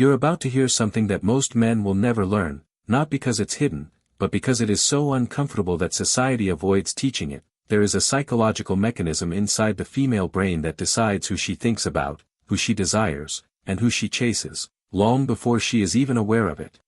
You're about to hear something that most men will never learn, not because it's hidden, but because it is so uncomfortable that society avoids teaching it. There is a psychological mechanism inside the female brain that decides who she thinks about, who she desires, and who she chases, long before she is even aware of it.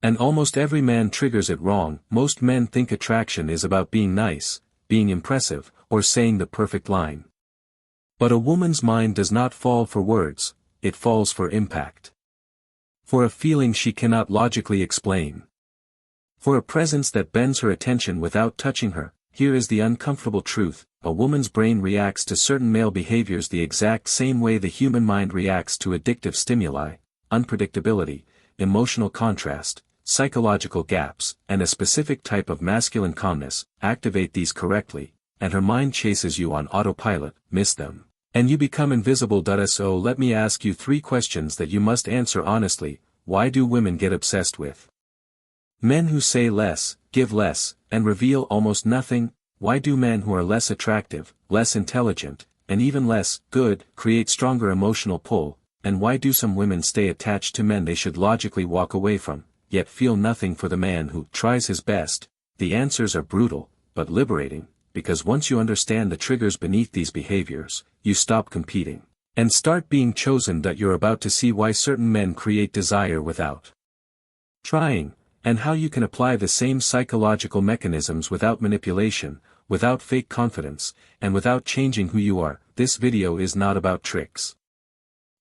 And almost every man triggers it wrong. Most men think attraction is about being nice, being impressive, or saying the perfect line. But a woman's mind does not fall for words, it falls for impact. For a feeling she cannot logically explain. For a presence that bends her attention without touching her. Here is the uncomfortable truth: a woman's brain reacts to certain male behaviors the exact same way the human mind reacts to addictive stimuli, unpredictability, emotional contrast, psychological gaps, and a specific type of masculine calmness. Activate these correctly, and her mind chases you on autopilot. Miss them, and you become invisible. So let me ask you 3 questions that you must answer honestly. Why do women get obsessed with men who say less, give less, and reveal almost nothing? Why do men who are less attractive, less intelligent, and even less good create stronger emotional pull? And why do some women stay attached to men they should logically walk away from, yet feel nothing for the man who tries his best? The answers are brutal, but liberating, because once you understand the triggers beneath these behaviors, you stop competing, and start being chosen. You're about to see why certain men create desire without trying, and how you can apply the same psychological mechanisms without manipulation, without fake confidence, and without changing who you are. This video is not about tricks.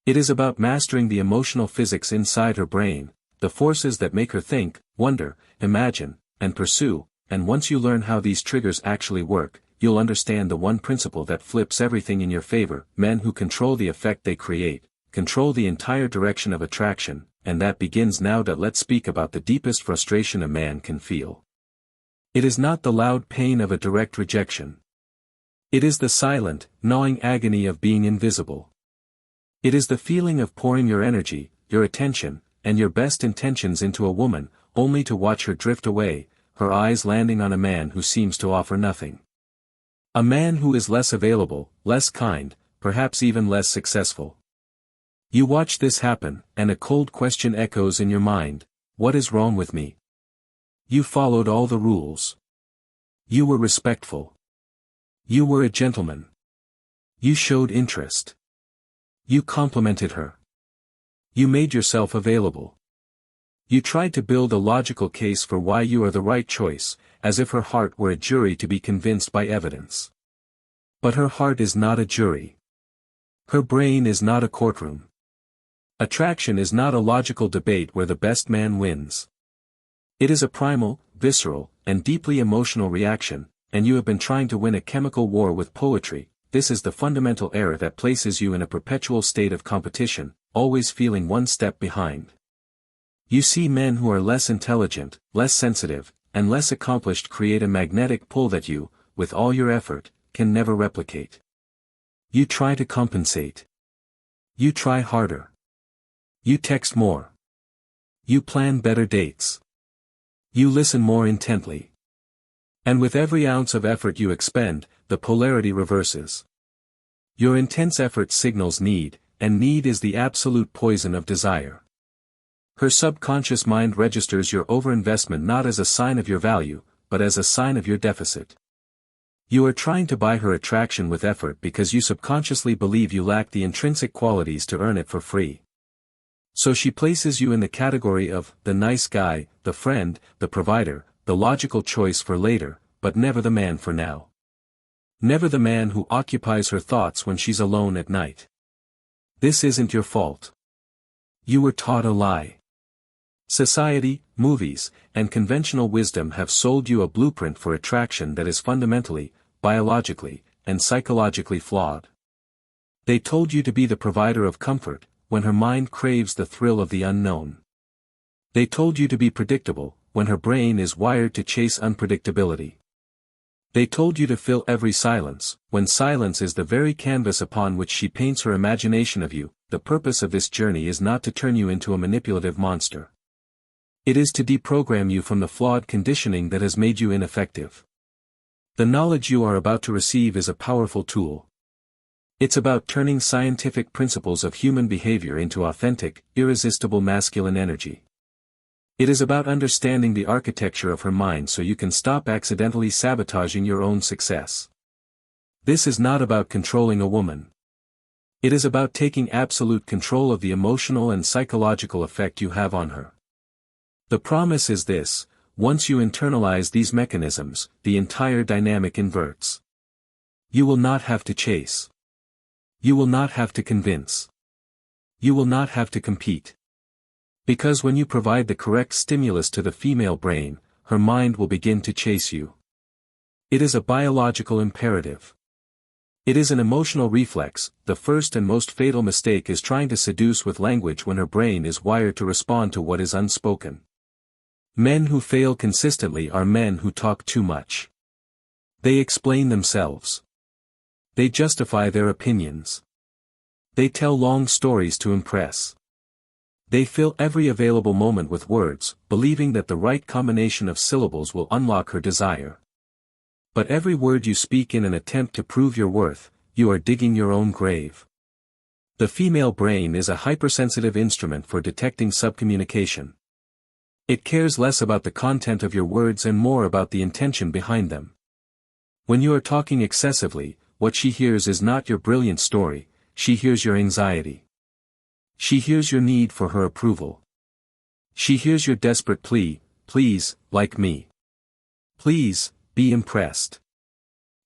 It is about mastering the emotional physics inside her brain, the forces that make her think, wonder, imagine, and pursue. And once you learn how these triggers actually work, you'll understand the one principle that flips everything in your favor. Men who control the effect they create, control the entire direction of attraction. And that begins now. Let's speak about the deepest frustration a man can feel. It is not the loud pain of a direct rejection. It is the silent, gnawing agony of being invisible. It is the feeling of pouring your energy, your attention, and your best intentions into a woman, only to watch her drift away, her eyes landing on a man who seems to offer nothing. A man who is less available, less kind, perhaps even less successful. You watch this happen, and a cold question echoes in your mind: what is wrong with me? You followed all the rules. You were respectful. You were a gentleman. You showed interest. You complimented her. You made yourself available. You tried to build a logical case for why you are the right choice, as if her heart were a jury to be convinced by evidence. But her heart is not a jury. Her brain is not a courtroom. Attraction is not a logical debate where the best man wins. It is a primal, visceral, and deeply emotional reaction, and you have been trying to win a chemical war with poetry. This is the fundamental error that places you in a perpetual state of competition, always feeling one step behind. You see, men who are less intelligent, less sensitive, and less accomplished create a magnetic pull that you, with all your effort, can never replicate. You try to compensate. You try harder. You text more. You plan better dates. You listen more intently. And with every ounce of effort you expend, the polarity reverses. Your intense effort signals need, and need is the absolute poison of desire. Her subconscious mind registers your overinvestment not as a sign of your value, but as a sign of your deficit. You are trying to buy her attraction with effort because you subconsciously believe you lack the intrinsic qualities to earn it for free. So she places you in the category of the nice guy, the friend, the provider, the logical choice for later, but never the man for now. Never the man who occupies her thoughts when she's alone at night. This isn't your fault. You were taught a lie. Society, movies, and conventional wisdom have sold you a blueprint for attraction that is fundamentally, biologically, and psychologically flawed. They told you to be the provider of comfort, when her mind craves the thrill of the unknown. They told you to be predictable, when her brain is wired to chase unpredictability. They told you to fill every silence, when silence is the very canvas upon which she paints her imagination of you. The purpose of this journey is not to turn you into a manipulative monster. It is to deprogram you from the flawed conditioning that has made you ineffective. The knowledge you are about to receive is a powerful tool. It's about turning scientific principles of human behavior into authentic, irresistible masculine energy. It is about understanding the architecture of her mind so you can stop accidentally sabotaging your own success. This is not about controlling a woman. It is about taking absolute control of the emotional and psychological effect you have on her. The promise is this: once you internalize these mechanisms, the entire dynamic inverts. You will not have to chase. You will not have to convince. You will not have to compete. Because when you provide the correct stimulus to the female brain, her mind will begin to chase you. It is a biological imperative. It is an emotional reflex. The first and most fatal mistake is trying to seduce with language when her brain is wired to respond to what is unspoken. Men who fail consistently are men who talk too much. They explain themselves. They justify their opinions. They tell long stories to impress. They fill every available moment with words, believing that the right combination of syllables will unlock her desire. But every word you speak in an attempt to prove your worth, you are digging your own grave. The female brain is a hypersensitive instrument for detecting subcommunication. It cares less about the content of your words and more about the intention behind them. When you are talking excessively, what she hears is not your brilliant story, she hears your anxiety. She hears your need for her approval. She hears your desperate plea: please, like me. Please, be impressed.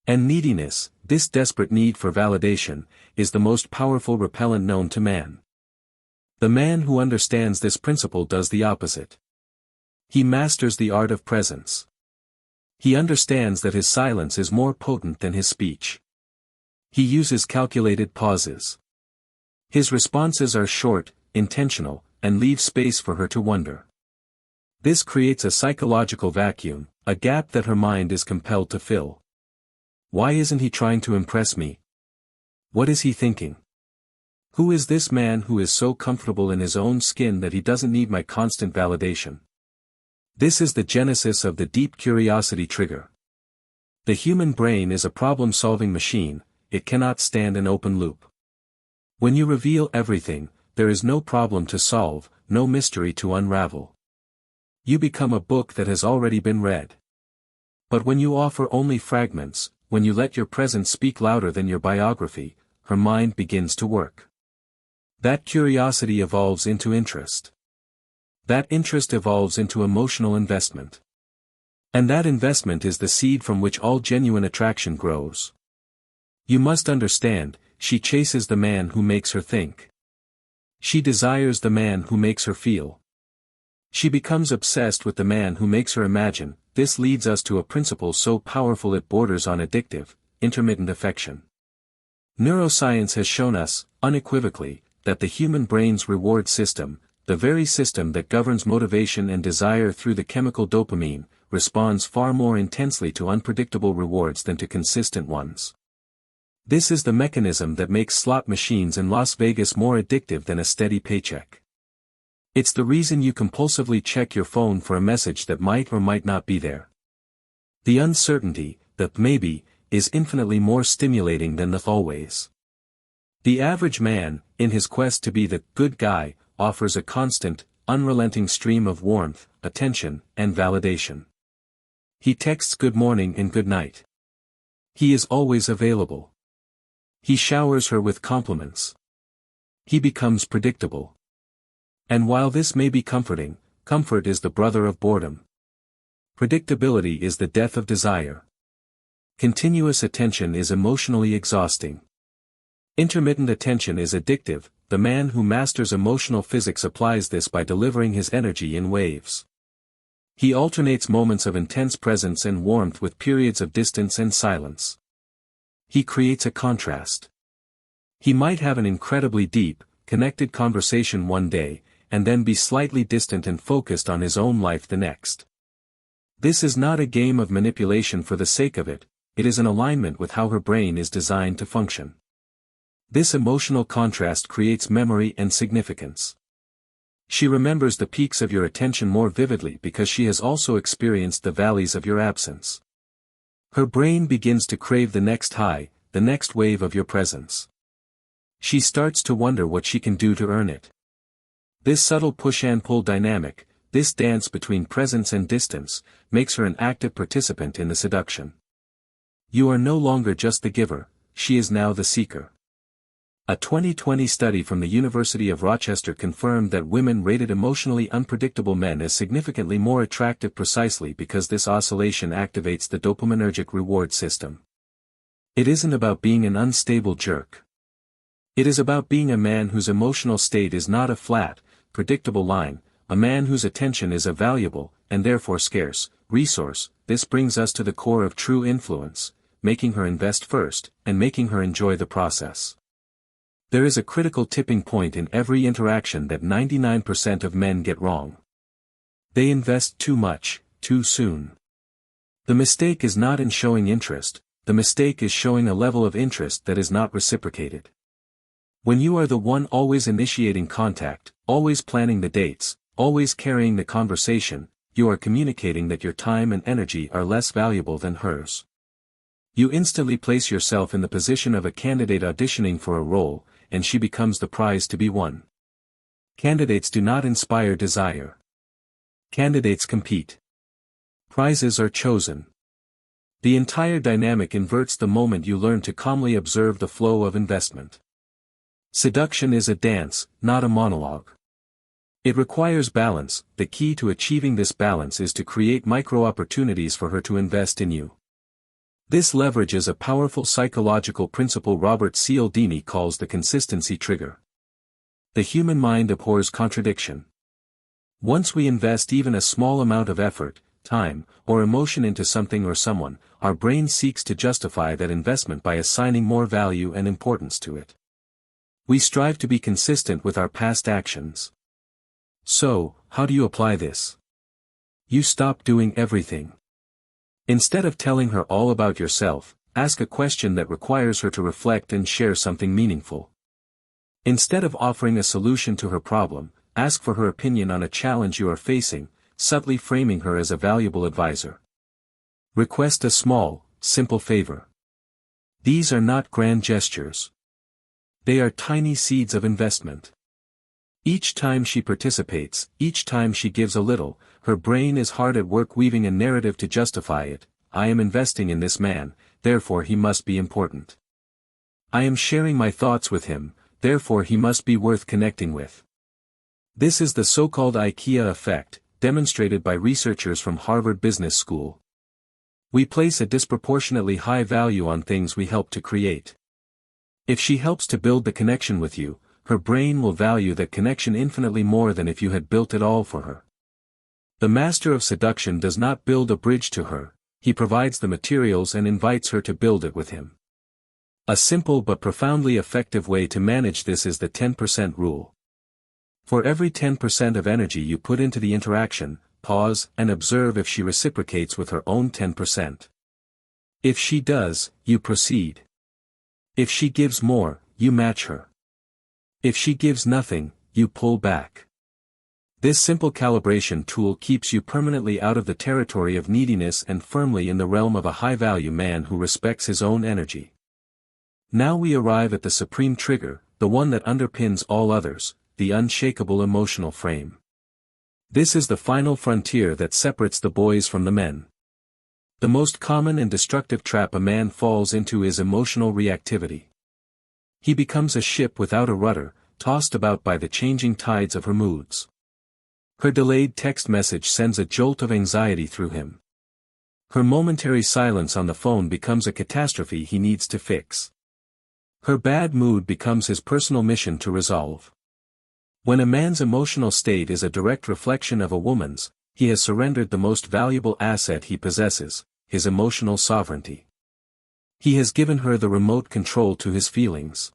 And neediness, this desperate need for validation, is the most powerful repellent known to man. The man who understands this principle does the opposite. He masters the art of presence. He understands that his silence is more potent than his speech. He uses calculated pauses. His responses are short, intentional, and leave space for her to wonder. This creates a psychological vacuum, a gap that her mind is compelled to fill. Why isn't he trying to impress me? What is he thinking? Who is this man who is so comfortable in his own skin that he doesn't need my constant validation? This is the genesis of the deep curiosity trigger. The human brain is a problem-solving machine. It cannot stand an open loop. When you reveal everything, there is no problem to solve, no mystery to unravel. You become a book that has already been read. But when you offer only fragments, when you let your presence speak louder than your biography, her mind begins to work. That curiosity evolves into interest. That interest evolves into emotional investment. And that investment is the seed from which all genuine attraction grows. You must understand, she chases the man who makes her think. She desires the man who makes her feel. She becomes obsessed with the man who makes her imagine. This leads us to a principle so powerful it borders on addictive: intermittent affection. Neuroscience has shown us, unequivocally, that the human brain's reward system, the very system that governs motivation and desire through the chemical dopamine, responds far more intensely to unpredictable rewards than to consistent ones. This is the mechanism that makes slot machines in Las Vegas more addictive than a steady paycheck. It's the reason you compulsively check your phone for a message that might or might not be there. The uncertainty, the maybe, is infinitely more stimulating than the always. The average man, in his quest to be the good guy, offers a constant, unrelenting stream of warmth, attention, and validation. He texts good morning and good night. He is always available. He showers her with compliments. He becomes predictable. And while this may be comforting, comfort is the brother of boredom. Predictability is the death of desire. Continuous attention is emotionally exhausting. Intermittent attention is addictive. The man who masters emotional physics applies this by delivering his energy in waves. He alternates moments of intense presence and warmth with periods of distance and silence. He creates a contrast. He might have an incredibly deep, connected conversation one day, and then be slightly distant and focused on his own life the next. This is not a game of manipulation for the sake of it, it is an alignment with how her brain is designed to function. This emotional contrast creates memory and significance. She remembers the peaks of your attention more vividly because she has also experienced the valleys of your absence. Her brain begins to crave the next high, the next wave of your presence. She starts to wonder what she can do to earn it. This subtle push and pull dynamic, this dance between presence and distance, makes her an active participant in the seduction. You are no longer just the giver, she is now the seeker. A 2020 study from the University of Rochester confirmed that women rated emotionally unpredictable men as significantly more attractive precisely because this oscillation activates the dopaminergic reward system. It isn't about being an unstable jerk. It is about being a man whose emotional state is not a flat, predictable line, a man whose attention is a valuable, and therefore scarce, resource. This brings us to the core of true influence, making her invest first, and making her enjoy the process. There is a critical tipping point in every interaction that 99% of men get wrong. They invest too much, too soon. The mistake is not in showing interest, the mistake is showing a level of interest that is not reciprocated. When you are the one always initiating contact, always planning the dates, always carrying the conversation, you are communicating that your time and energy are less valuable than hers. You instantly place yourself in the position of a candidate auditioning for a role, and she becomes the prize to be won. Candidates do not inspire desire. Candidates compete. Prizes are chosen. The entire dynamic inverts the moment you learn to calmly observe the flow of investment. Seduction is a dance, not a monologue. It requires balance. The key to achieving this balance is to create micro-opportunities for her to invest in you. This leverages a powerful psychological principle Robert Cialdini calls the consistency trigger. The human mind abhors contradiction. Once we invest even a small amount of effort, time, or emotion into something or someone, our brain seeks to justify that investment by assigning more value and importance to it. We strive to be consistent with our past actions. So, how do you apply this? You stop doing everything. Instead of telling her all about yourself, ask a question that requires her to reflect and share something meaningful. Instead of offering a solution to her problem, ask for her opinion on a challenge you are facing, subtly framing her as a valuable advisor. Request a small, simple favor. These are not grand gestures. They are tiny seeds of investment. Each time she participates, each time she gives a little, her brain is hard at work weaving a narrative to justify it. I am investing in this man, therefore he must be important. I am sharing my thoughts with him, therefore he must be worth connecting with. This is the so-called IKEA effect, demonstrated by researchers from Harvard Business School. We place a disproportionately high value on things we help to create. If she helps to build the connection with you, her brain will value that connection infinitely more than if you had built it all for her. The master of seduction does not build a bridge to her, he provides the materials and invites her to build it with him. A simple but profoundly effective way to manage this is the 10% rule. For every 10% of energy you put into the interaction, pause and observe if she reciprocates with her own 10%. If she does, you proceed. If she gives more, you match her. If she gives nothing, you pull back. This simple calibration tool keeps you permanently out of the territory of neediness and firmly in the realm of a high-value man who respects his own energy. Now we arrive at the supreme trigger, the one that underpins all others, the unshakable emotional frame. This is the final frontier that separates the boys from the men. The most common and destructive trap a man falls into is emotional reactivity. He becomes a ship without a rudder, tossed about by the changing tides of her moods. Her delayed text message sends a jolt of anxiety through him. Her momentary silence on the phone becomes a catastrophe he needs to fix. Her bad mood becomes his personal mission to resolve. When a man's emotional state is a direct reflection of a woman's, he has surrendered the most valuable asset he possesses, his emotional sovereignty. He has given her the remote control to his feelings.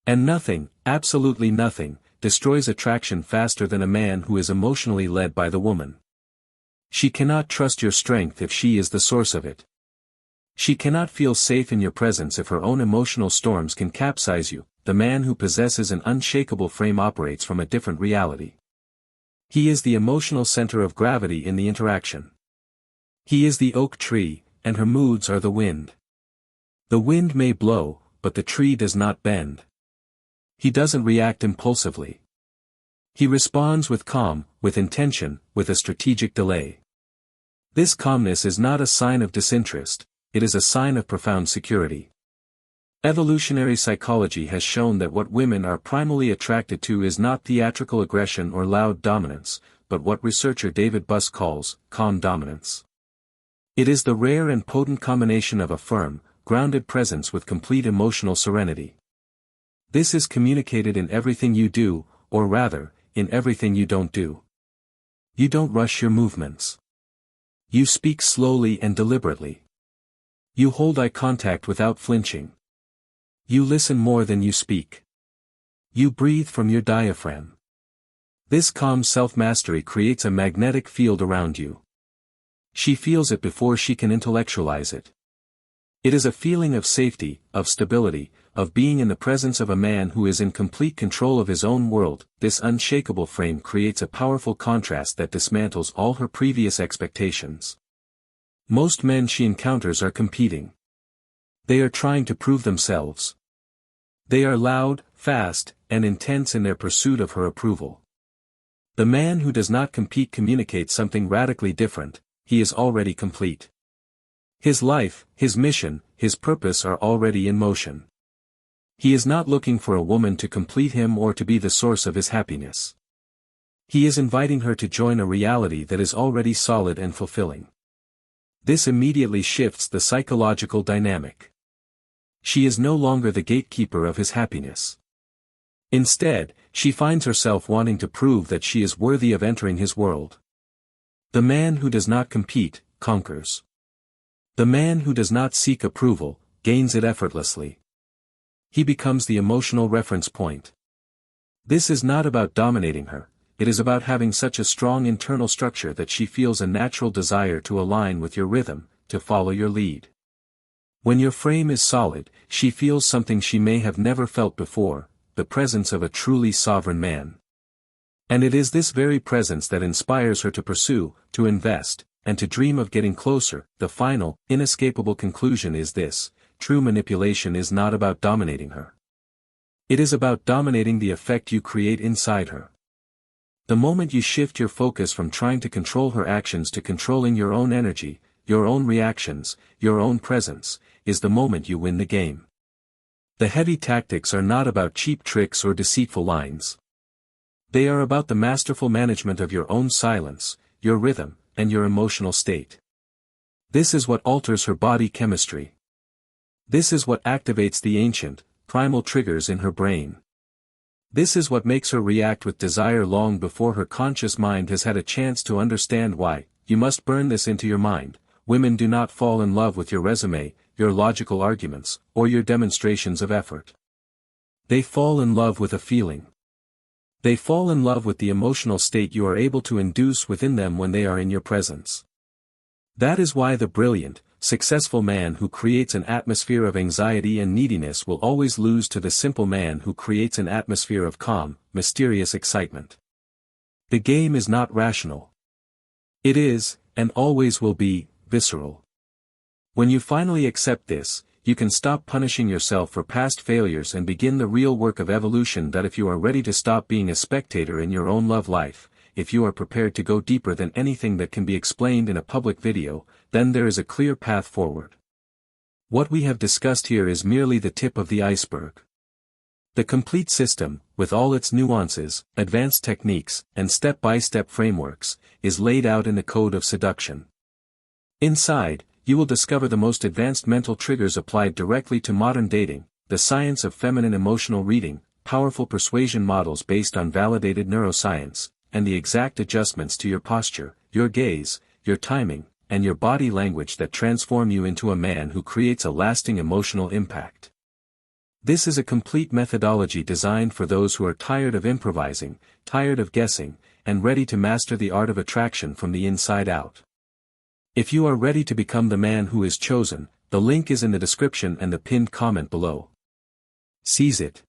And nothing, absolutely nothing, destroys attraction faster than a man who is emotionally led by the woman. She cannot trust your strength if she is the source of it. She cannot feel safe in your presence if her own emotional storms can capsize you. The man who possesses an unshakable frame operates from a different reality. He is the emotional center of gravity in the interaction. He is the oak tree, and her moods are the wind. The wind may blow, but the tree does not bend. He doesn't react impulsively. He responds with calm, with intention, with a strategic delay. This calmness is not a sign of disinterest, it is a sign of profound security. Evolutionary psychology has shown that what women are primarily attracted to is not theatrical aggression or loud dominance, but what researcher David Buss calls calm dominance. It is the rare and potent combination of a firm, grounded presence with complete emotional serenity. This is communicated in everything you do, or rather, in everything you don't do. You don't rush your movements. You speak slowly and deliberately. You hold eye contact without flinching. You listen more than you speak. You breathe from your diaphragm. This calm self-mastery creates a magnetic field around you. She feels it before she can intellectualize it. It is a feeling of safety, of stability, of being in the presence of a man who is in complete control of his own world. This unshakable frame creates a powerful contrast that dismantles all her previous expectations. Most men she encounters are competing. They are trying to prove themselves. They are loud, fast, and intense in their pursuit of her approval. The man who does not compete communicates something radically different. He is already complete. His life, his mission, his purpose are already in motion. He is not looking for a woman to complete him or to be the source of his happiness. He is inviting her to join a reality that is already solid and fulfilling. This immediately shifts the psychological dynamic. She is no longer the gatekeeper of his happiness. Instead, she finds herself wanting to prove that she is worthy of entering his world. The man who does not compete, conquers. The man who does not seek approval, gains it effortlessly. He becomes the emotional reference point. This is not about dominating her, it is about having such a strong internal structure that she feels a natural desire to align with your rhythm, to follow your lead. When your frame is solid, she feels something she may have never felt before, the presence of a truly sovereign man. And it is this very presence that inspires her to pursue, to invest, and to dream of getting closer. The final, inescapable conclusion is this: true manipulation is not about dominating her. It is about dominating the effect you create inside her. The moment you shift your focus from trying to control her actions to controlling your own energy, your own reactions, your own presence, is the moment you win the game. The heavy tactics are not about cheap tricks or deceitful lines. They are about the masterful management of your own silence, your rhythm, and your emotional state. This is what alters her body chemistry. This is what activates the ancient, primal triggers in her brain. This is what makes her react with desire long before her conscious mind has had a chance to understand why. You must burn this into your mind. Women do not fall in love with your resume, your logical arguments, or your demonstrations of effort. They fall in love with a feeling. They fall in love with the emotional state you are able to induce within them when they are in your presence. That is why the brilliant, successful man who creates an atmosphere of anxiety and neediness will always lose to the simple man who creates an atmosphere of calm, mysterious excitement. The game is not rational. It is, and always will be, visceral. When you finally accept this, you can stop punishing yourself for past failures and begin the real work of evolution. That if you are ready to stop being a spectator in your own love life, if you are prepared to go deeper than anything that can be explained in a public video, then there is a clear path forward. What we have discussed here is merely the tip of the iceberg. The complete system, with all its nuances, advanced techniques, and step-by-step frameworks, is laid out in the Code of Seduction. Inside, you will discover the most advanced mental triggers applied directly to modern dating, the science of feminine emotional reading, powerful persuasion models based on validated neuroscience, and the exact adjustments to your posture, your gaze, your timing, and your body language that transform you into a man who creates a lasting emotional impact. This is a complete methodology designed for those who are tired of improvising, tired of guessing, and ready to master the art of attraction from the inside out. If you are ready to become the man who is chosen, the link is in the description and the pinned comment below. Seize it.